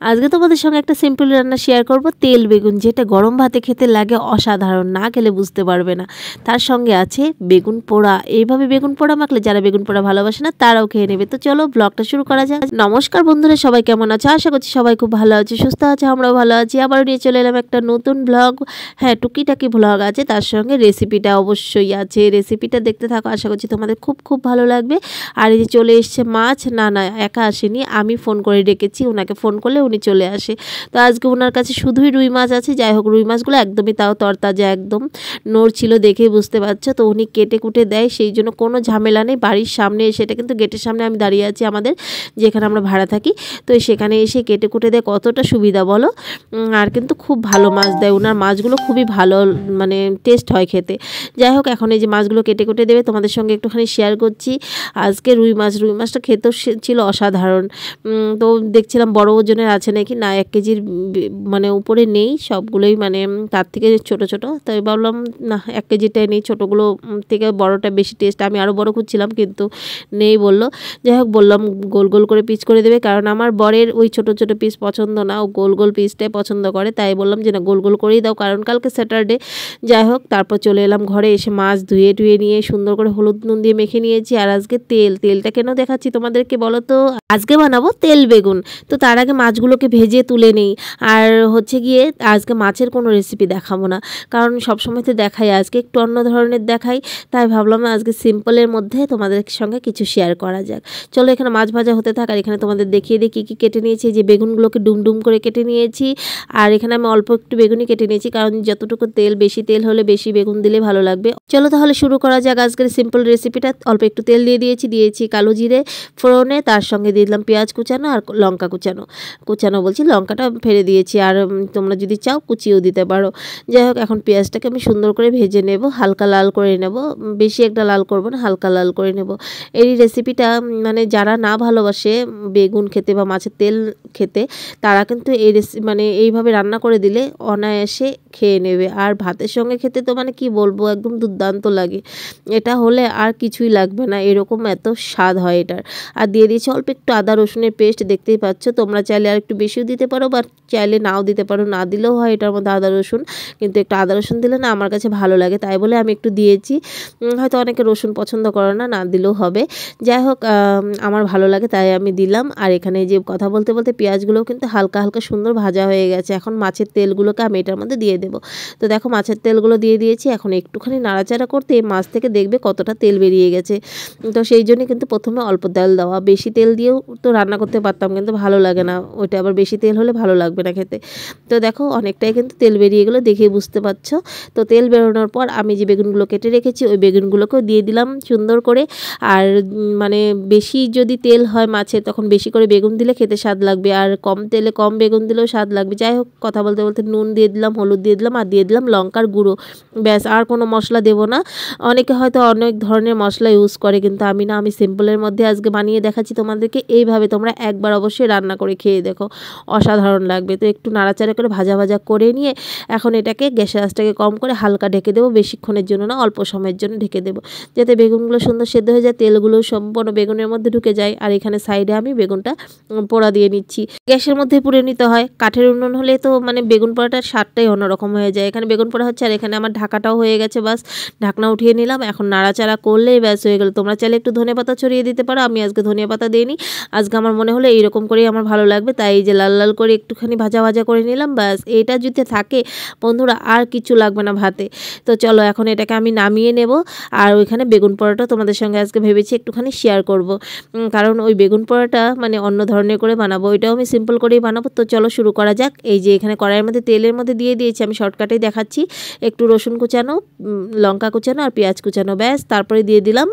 আজকে তোমাদের সঙ্গে একটা সিম্পল রান্না শেয়ার করব, তেল বেগুন, যেটা গরম ভাতে খেতে লাগে অসাধারণ, না খেলে বুঝতে পারবে না। তার সঙ্গে আছে বেগুন পোড়া। এইভাবে বেগুন পোড়া মাখলে যারা বেগুন পোড়া ভালোবাসে না তারাও খেয়ে নেবে। তো চলো ব্লগটা শুরু করা যাক। নমস্কার বন্ধুরা, সবাই কেমন আছে? আশা করছি সবাই খুব ভালো আছে, সুস্থ আছে, আমরাও ভালো আছি। আবারও নিয়ে চলে এলাম একটা নতুন ব্লগ। হ্যাঁ, টুকিটাকি ব্লগ আছে, তার সঙ্গে রেসিপিটা অবশ্যই আছে। রেসিপিটা দেখতে থাকো, আশা করছি তোমাদের খুব খুব ভালো লাগবে। আর এই যে চলে এসছে মাছ। না একা আসেনি, আমি ফোন করে ডেকেছি, ওনাকে ফোন করলে উনি চলে আসে। তো আজকে ওনার কাছে শুধুই রুই মাছ আছে। যাই হোক, রুই মাছগুলো একদমই তাও তরতাজা, একদম নড় ছিল, দেখেই বুঝতে পারছো। তো উনি কেটে কুটে দেয়, সেই জন্য কোনো ঝামেলা নেই। বাড়ির সামনে এসে, এটা কিন্তু গেটের সামনে আমি দাঁড়িয়ে আছি আমাদের, যেখানে আমরা ভাড়া থাকি। তো সেখানে এসে কেটে কুটে দেয়, কতটা সুবিধা বলো। আর কিন্তু খুব ভালো মাছ দেয়, ওনার মাছগুলো খুবই ভালো, মানে টেস্ট হয় খেতে। যাই হোক, এখন এই যে মাছগুলো কেটে কুটে দেবে, তোমাদের সঙ্গে একটুখানি শেয়ার করছি। আজকে রুই মাছটা খেতেও ছিল অসাধারণ। তো দেখছিলাম বড় ওজনের আছে নাকি, না 1 কেজির মানে উপরে নেই, সবগুলোই মানে তার থেকে ছোট ছোট। তাই ভাবলাম না 1 কেজিটাই নেই, ছোটোগুলো থেকে বড়টা বেশি টেস্ট। আমি আরও বড় খুঁজছিলাম কিন্তু নেই বললো। যাই হোক, বললাম গোল গোল করে পিস করে দেবে, কারণ আমার বরের ওই ছোট ছোট পিস পছন্দ না, ও গোল গোল পিসটাই পছন্দ করে। তাই বললাম যে না, গোল গোল করেই দাও, কারণ কালকে স্যাটারডে। যাই হোক, তারপর চলে এলাম ঘরে। এসে মাছ ধুয়ে টুয়ে নিয়ে সুন্দর করে হলুদ নুন দিয়ে মেখে নিয়েছি। আর আজকে তেলটা কেন দেখাচ্ছি তোমাদেরকে বলো তো? আজকে বানাবো তেল বেগুন। তো তার আগে মাছগুলোকে ভেজে তুলে নেই। আর হচ্ছে গিয়ে আজকে মাছের কোনো রেসিপি দেখাবো না, কারণ সবসময় তো দেখাই, আজকে একটু অন্য ধরনের দেখাই। তাই ভাবলাম আজকে সিম্পলের মধ্যে তোমাদের সঙ্গে কিছু শেয়ার করা যাক। চলো, এখানে মাছ ভাজা হতে থাক, আর এখানে তোমাদের দেখিয়ে দিই কী কেটে নিয়েছি। যে বেগুনগুলোকে ডুম করে কেটে নিয়েছি। আর এখানে আমি অল্প একটু বেগুনই কেটে নিয়েছি, কারণ যতটুকু তেল, বেশি তেল হলে বেশি বেগুন দিলে ভালো লাগবে। চলো তাহলে শুরু করা যাক আজকের সিম্পল রেসিপিটা। অল্প একটু তেল দিয়েছি কালো জিরে ফোড়নে, তার সঙ্গে দিয়ে দিলাম পেঁয়াজ কুচানো আর লঙ্কা কুচানো বলছি, লঙ্কাটা ফেলে দিয়েছি। আর তোমরা যদি চাও কুচিও দিতে পারো। যাই হোক, এখন পেঁয়াজটাকে আমি সুন্দর করে ভেজে নেব, হালকা লাল করে নেব, বেশি একটা লাল করব না, হালকা লাল করে নেব। এই রেসিপিটা মানে যারা না ভালোবাসে বেগুন খেতে বা মাছের তেল খেতে, তারা কিন্তু এই মানে এইভাবে রান্না করে দিলে অনায়াসে খেয়ে নেবে। আর ভাতের সঙ্গে খেতে তো মানে কি বলবো, একদম দুর্দান্ত লাগে। এটা হলে আর কিছুই লাগবে না, এরকম এত স্বাদ হয় এটার। আর দিয়ে দিয়েছি অল্প একটু আদা রসুনের পেস্ট, দেখতেই পাচ্ছ। তোমরা চাইলে আর একটু বেশিও দিতে পারো, বা চাইলে নাও দিতে পারো, না দিলেও হয় এটার মধ্যে আদা রসুন। কিন্তু একটু আদা রসুন দিলে না আমার কাছে ভালো লাগে, তাই বলে আমি একটু দিয়েছি। হয়তো অনেকে রসুন পছন্দ করে না, না দিলেও হবে। যাই হোক, আমার ভালো লাগে তাই আমি দিলাম। আর এখানে যে কথা বলতে বলতে পেঁয়াজগুলোও কিন্তু হালকা হালকা সুন্দর ভাজা হয়ে গেছে। এখন মাছের তেলগুলোকে আমি এটার মধ্যে দিয়ে দেবো। তো দেখো, মাছের তেলগুলো দিয়ে দিয়েছি। এখন একটুখানি নাড়াচাড়া করতে মাছ থেকে দেখবে কতটা তেল বেরিয়ে গেছে। তো সেই জন্য কিন্তু প্রথমে অল্প তেল দেওয়া, বেশি তেল দিয়েও তো রান্না করতে পারতাম, কিন্তু ভালো লাগে না ওইটা, আবার বেশি তেল হলে ভালো লাগবে না খেতে। তো দেখো, অনেকটাই কিন্তু তেল বেরিয়ে গেলো, দেখেই বুঝতে পারছো। তো তেল বেরোনোর পর আমি যে বেগুনগুলো কেটে রেখেছি, ওই বেগুনগুলোকেও দিয়ে দিলাম সুন্দর করে। আর মানে বেশি যদি তেল হয় মাছের, তখন বেশি করে বেগুন দিলে খেতে স্বাদ লাগবে, আর কম তেলে কম বেগুন দিলেও স্বাদ লাগবে। যাই হোক, কথা বলতে বলতে নুন দিয়ে দিলাম, হলুদ দিয়ে দিলাম, আর দিয়ে দিলাম লঙ্কার গুঁড়ো। ব্যাস, আর কোনো মশলা দেবো না। অনেকে হয়তো অনেক ধরনের মশলা ইউজ করে, কিন্তু আমি না, আমি সিম্পলের মধ্যে আজকে বানিয়ে দেখাচ্ছি তোমাদেরকে। এইভাবে তোমরা একবার অবশ্যই রান্না করে খেয়ে দেখো, অসাধারণ লাগবে। তো একটু নাড়াচাড়া করে ভাজা করে নিয়ে এখন এটাকে গ্যাসের আঁচটাকে কম করে হালকা ঢেকে দেবো, বেশিক্ষণের জন্য না, অল্প সময়ের জন্য ঢেকে দেবো, যাতে বেগুনগুলো সুন্দর সেদ্ধ হয়ে যায়, তেলগুলো সম্পূর্ণ বেগুনের মধ্যে ঢুকে যায়। আর এখানে সাইডে আমি বেগুনটা পোড়া দিয়ে নিচ্ছি। গ্যাসের মধ্যে পুড়ে নিতে হয়, কাঠের উনুন হলে তো মানে বেগুন পোড়াটার স্বাদটাই অন্যরকম হয়ে যায়। এখানে বেগুন পোড়া হচ্ছে, আর এখানে আমার ঢাকাটাও হয়ে গেছে। বাস, ঢাকনা উঠিয়ে নিলাম, এখন নাড়াচাড়া করলেই ব্যাস হয়ে গেল। তোমরা চাইলে একটু ধনেপাতা ছড়িয়ে দিতে পারো, আমি আজকে ধনিয়া পাতা দিইনি। আজকে আমার মনে হলো এইরকম করেই আমার ভালো লাগবে, তাই এই যে লাল লাল করে একটুখানি ভাজা করে নিলাম। ব্যাস, এটা যদি থাকে বন্ধুরা, আর কিছু লাগবে না ভাতে। তো চলো, এখন এটাকে আমি নামিয়ে নেব। আর ওইখানে বেগুন পোড়াটা তোমাদের সঙ্গে আজকে ভেবেছি একটুখানি শেয়ার করব, কারণ ওই বেগুন পোড়াটা মানে অন্য ধরনের করে বানাবো, ওইটাও আমি সিম্পল করেই বানাবো। তো চলো শুরু করা যাক। এই যে এখানে কড়াইয়ের মধ্যে তেলের মধ্যে দিয়ে দিয়েছি, আমি শর্টকাটেই দেখাচ্ছি, একটু রসুন কুচানো, লঙ্কা কুচানো আর পেঁয়াজ কুচানো। ব্যাস, তারপরে দিয়ে দিলাম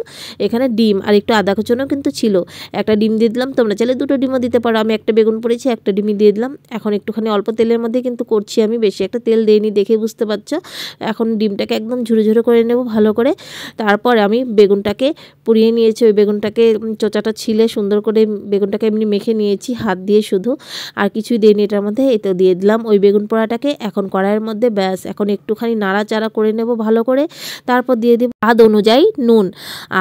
এখানে ডিম, আর একটু আদা কুচানো কিন্তু ছিল, একটা ডিম দিয়ে দিলাম। তোমরা চাইলে 2টো ডিমও দিতে পারো, আমি একটা বেগুন পড়েছি, একটা ডিমই দিয়ে দিলাম। এখন একটুখানি অল্প তেলের মধ্যে কিন্তু করছি আমি, বেশি একটা তেল দিইনি, দেখে বুঝতে পারছো। এখন ডিমটাকে একদম ঝুরো করে নেব ভালো করে। তারপর আমি বেগুনটাকে পুড়িয়ে নিয়েছি, ওই বেগুনটাকে চোচাটা ছিলে সুন্দর করে বেগুনটাকে এমনি মেখে নিয়েছি হাত দিয়ে শুধু, আর কিছুই দিইনি এটার মধ্যে। এতে দিয়ে দিলাম ওই বেগুন পোড়াটাকে। এখন কড়াইয়ের মধ্যে। ব্যাস এখন একটুখানি নাড়াচাড়া করে নেব ভালো করে, তারপর দিয়ে দেব স্বাদ অনুযায়ী নুন।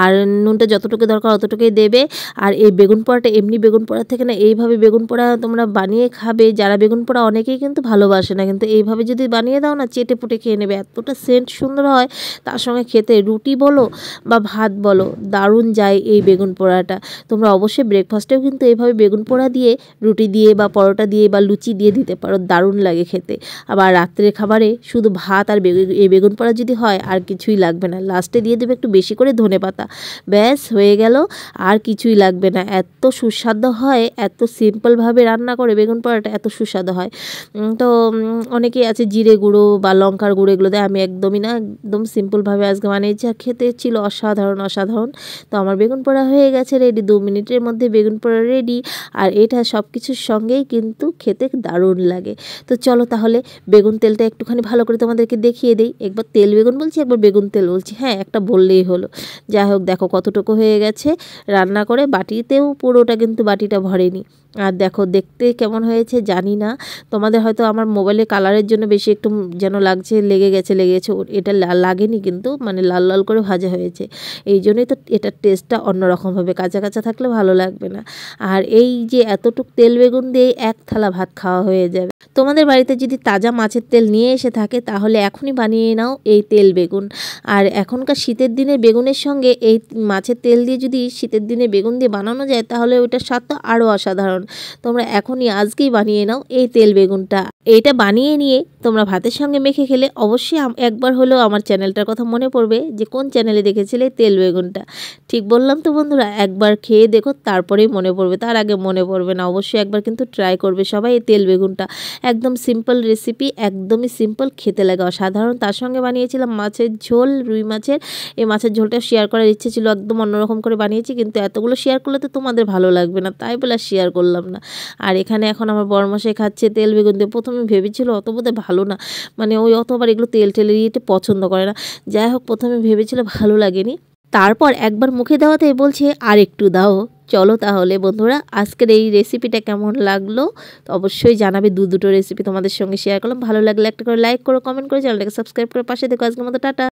আর নুনটা যতটুকু দরকার অতটুকুই দেবে। আর এই বেগুন পোড়াটা এমনি বেগুন পোড়ার থেকে না এইভাবে বেগুন পোড়া তোমরা বানিয়ে খাবে। যারা বেগুন পোড়া অনেকেই কিন্তু ভালোবাসে না, কিন্তু এইভাবে যদি বানিয়ে দাও না চেটে পুটে খেয়ে নেবে, এতটা সেন্ট সুন্দর হয়। তার সঙ্গে খেতে রুটি বলো বা ভাত বলো দারুণ যায় এই বেগুন পোড়াটা। তোমরা অবশ্যই ব্রেকফাস্টেও কিন্তু এইভাবে বেগুন পোড়া দিয়ে রুটি দিয়ে বা পরোটা দিয়ে বা লুচি দিয়ে দিতে পারো, দারুণ লাগে খেতে। আবার রাত্রের খাবারে শুধু ভাত আর এই বেগুন পোড়া যদি হয় আর কিছুই লাগবে না, লাস্টে দিয়ে দেবে একটু বেশি করে ধনেপাতা, ব্যাস হয়ে গেল, আর কিছুই লাগবে না। এত সুস্বাদু হয়, এত সিম্পলভাবে রান্না করে বেগুন পোড়াটা এত সুস্বাদু হয়। তো অনেকেই আছে জিরে গুঁড়ো বা লঙ্কার গুঁড়ো এগুলো দেয়, আমি একদমই না, একদম সিম্পলভাবে আজকে বানিয়েছি আর খেতে ছিল অসাধারণ অসাধারণ। তো আমার বেগুন পোড়া হয়ে গেছে রেডি, 2 মিনিটের মধ্যে বেগুন পোড়া রেডি। আর এটা সব কিছুর সঙ্গেই কিন্তু খেতে দারুণ লাগে। তো চলো তাহলে বেগুন তেলটা একটুখানি ভালো করে তোমাদেরকে দেখিয়ে দিই। একবার তেল বেগুন বলছি, একবার বেগুন তেল বলছি, হ্যাঁ একটা বললেই হলো। যাই হোক দেখো কতটুকু হয়ে গেছে রান্না করে, বাটিতেও পুরোটা কিন্তু বাটিটা ভরেনি। আর দেখো দেখতে কেমন হয়েছে জানি না, তোমাদের হয়তো আমার মোবাইলে কালারের জন্য বেশি একটু যেন লাগছে, লেগে গেছে। এটা লাগেনি কিন্তু, মানে লাল লাল করে ভাজা হয়েছে, এই জন্যই তো এটার টেস্টটা অন্যরকম হবে, কাঁচা কাঁচা থাকলে ভালো লাগবে না। আর এই যে এতটুক তেল বেগুন দিয়ে 1 থালা ভাত খাওয়া হয়ে যাবে। তোমাদের বাড়িতে যদি তাজা মাছের তেল নিয়ে এসে থাকে তাহলে এখনই বানিয়ে নাও এই তেল বেগুন। আর এখনকার শীতের দিনে বেগুনের সঙ্গে এই মাছের তেল দিয়ে যদি শীতের দিনে বেগুন দিয়ে বানানো যায় তাহলে ওইটার স্বাদ তো আরও অসাধারণ। তোমরা এখনই আজকেই বানিয়ে নাও এই তেল বেগুনটা। এইটা বানিয়ে নিয়ে তোমরা ভাতের সঙ্গে মেখে খেলে অবশ্যই একবার হলেও আমার চ্যানেলটার কথা মনে পড়বে যে কোন চ্যানেলে দেখেছিলে তেল বেগুনটা। ঠিক বললাম তো বন্ধুরা, একবার খেয়ে দেখো তারপরেই মনে পড়বে, তার আগে মনে পড়বে না। অবশ্যই একবার কিন্তু ট্রাই করবে সবাই এই তেল বেগুনটা। একদম সিম্পল রেসিপি, একদমই সিম্পল, খেতে লাগে অসাধারণ। তার সঙ্গে বানিয়েছিলাম মাছের ঝোল, রুই মাছের। এই মাছের ঝোলটা শেয়ার করার ইচ্ছে ছিল, একদম অন্যরকম করে বানিয়েছি, কিন্তু এতগুলো শেয়ার করলে তো তোমাদের ভালো লাগবে না, তাই বলে শেয়ার করলাম না। আর এখানে এখন আমার বড়মশাই খাচ্ছে তেল বেগুন দিয়ে। প্রথমে ভেবেছিল অত বোধহয় ভালো না, মানে ওই অতবার এগুলো তেল টেলে দিতে পছন্দ করে না। যাই হোক প্রথমে ভেবেছিল ভালো লাগেনি, তারপর একবার মুখে দেওয়াতেই বলছে আর একটু দাও। চলো তাহলে বন্ধুরা আজকের এই রেসিপিটা কেমন লাগলো তো অবশ্যই জানাবে। দুটো রেসিপি তোমাদের সঙ্গে শেয়ার করলাম, ভালো লাগলে একটা করে লাইক করো, কমেন্ট করে চ্যানেলটাকে সাবস্ক্রাইব করে পাশে দেখো। আজকের মতো টাটা।